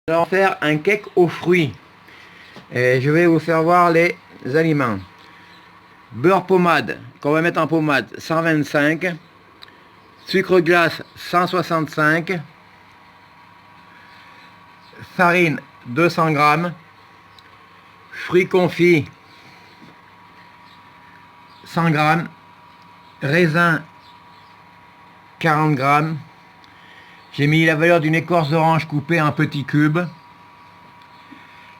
Alors faire un cake aux fruits. Et je vais vous faire voir les aliments. Beurre pommade qu'on va mettre en pommade 125, sucre glace 165, farine 200 g, fruits confits 100 g, raisin 40 g. J'ai mis la valeur d'une écorce d'orange coupée en petits cubes.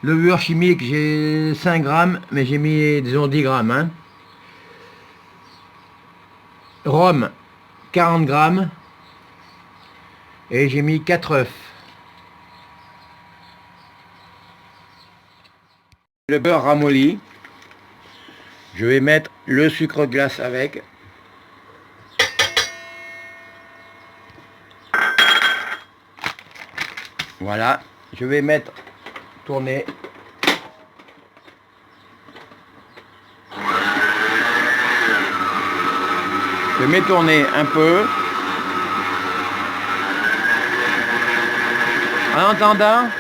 Levure chimique, j'ai 5 g, mais j'ai mis, disons, 10 g. Hein. Rhum, 40 g. Et j'ai mis 4 œufs. Le beurre ramolli. Je vais mettre le sucre glace avec. Voilà, je vais mettre, tourner. Je mets tourner un peu. En attendant,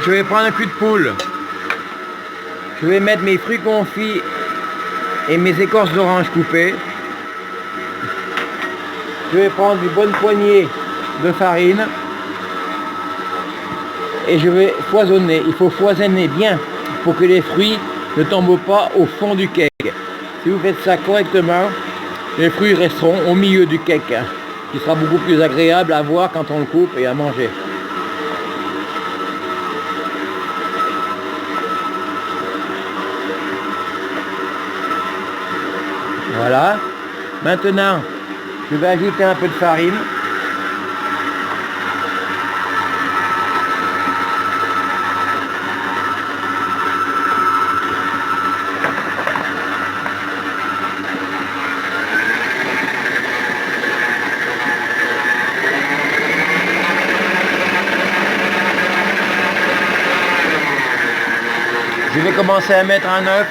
je vais prendre un cul de poule. Je vais mettre mes fruits confits et mes écorces d'orange coupées. Je vais prendre une bonne poignée de farine et je vais foisonner. Il faut foisonner bien pour que les fruits ne tombent pas au fond du cake. Si vous faites ça correctement, les fruits resteront au milieu du cake, qui sera beaucoup plus agréable à voir quand on le coupe et à manger. Voilà. Maintenant, je vais ajouter un peu de farine. Je vais commencer à mettre un œuf.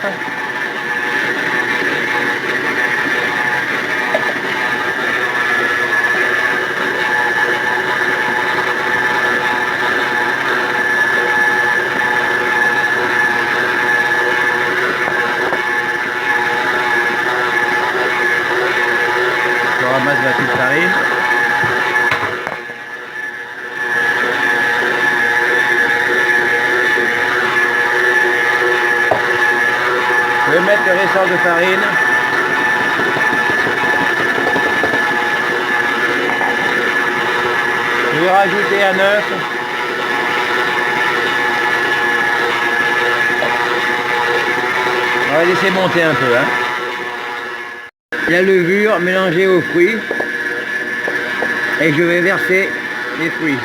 Je ramasse ma petite farine. Je vais mettre le restant de farine. Je vais rajouter un œuf. On va laisser monter un peu. Hein. La levure mélangée aux fruits. Et je vais verser les fruits.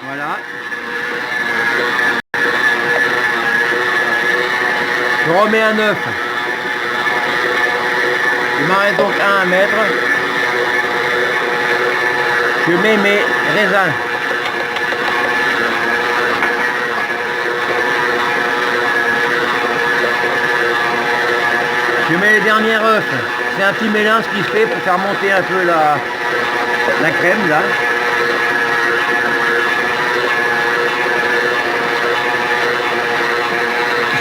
Voilà. Je remets un œuf. Il m'en reste donc un à mettre. Je mets mes raisins. Je mets les derniers œufs. C'est un petit mélange qui se fait pour faire monter un peu la crème là.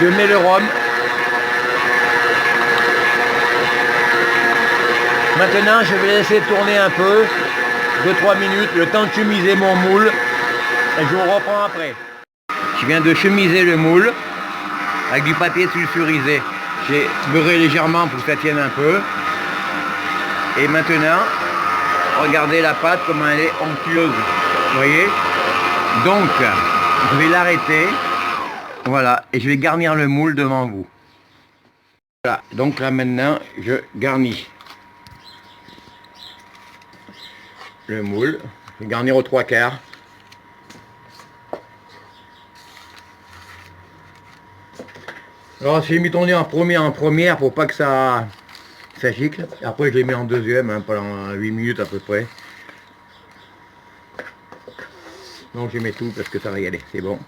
Je mets le rhum. Maintenant, je vais laisser tourner un peu, 2-3 minutes, le temps de chemiser mon moule, et je vous reprends après. Je viens de chemiser le moule avec du papier sulfurisé. J'ai beurré légèrement pour que ça tienne un peu. Et maintenant, regardez la pâte comment elle est onctueuse. Vous voyez? Donc, je vais l'arrêter. Voilà, et je vais garnir le moule devant vous. Voilà, donc là maintenant, je garnis le moule. Je vais garnir aux 3/4. Alors j'ai mis tourner en première pour pas que ça gicle. Après je l'ai mis en deuxième, hein, pendant 8 minutes à peu près. Donc je mets tout parce que ça va y aller, c'est bon.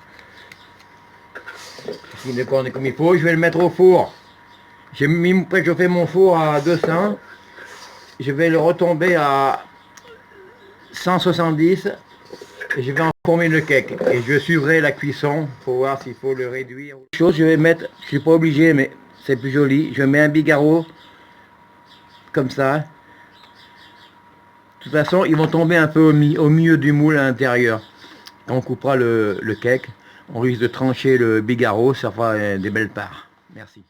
Il est corné comme il faut, je vais le mettre au four. J'ai préchauffé mon four à 200. Je vais le retomber à 170 et je vais en former le cake et je suivrai la cuisson pour voir s'il faut le réduire. Chose, je vais mettre, je suis pas obligé mais c'est plus joli, je mets un bigarreau comme ça. De toute façon ils vont tomber un peu au milieu du moule à l'intérieur. On coupera le cake, on risque de trancher le bigarreau, ça fera des belles parts. Merci.